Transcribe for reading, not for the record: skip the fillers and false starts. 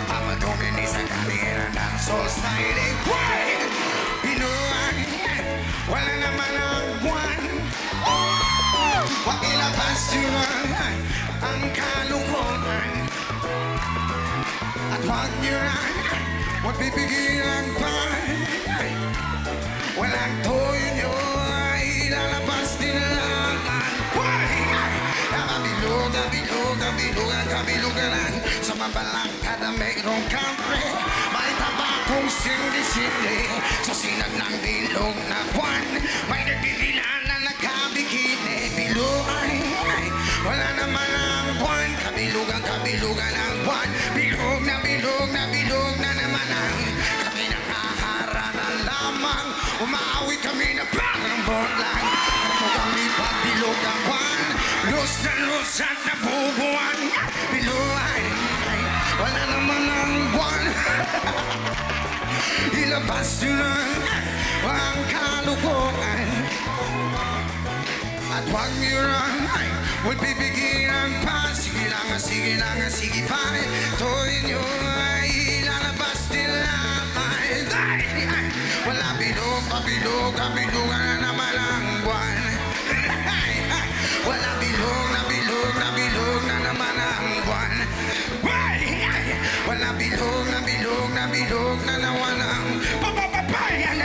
Papa Domini sa kanina ng soul styling. Binuhay, wala naman ang buwan. Huwag ilabas yun ang kalukuhan. At huwag nyo na, huwag pipigilan pa. Walang toyo nyo ay ilalabas din laman. Nakabilog, kabilog, kabilugan, kabilugan sa mabalangkad na mayroong country. May tabakong sindi-sindi sa sinag ng bilog na buwan. May nagbibilan na nakabikini. Bilugan, wala naman ang buwan. Kabilugan, kabilugan ang buwan. Bilog na bilog na bilog na naman ang kami nakaharana lamang. Umaawi kami na parang bonlang. Ito kami pagbilog ang buwan. Lus at nabubuan. Bilugan, wala naman ang buwan. Ilabas nyo na ang kalukuhan. At huwag nyo na, huwag pipigilan pa. Sige lang, sige lang, sige pa. Toy nyo ay ilalabas din naman. Wala bilog, pabilog, kabilugan na naman ang buwan. Wala bilog, na bilog, na bilog na naman ang buwan. Wala bilog, na bilog, na bilog na naman ang papapapayan.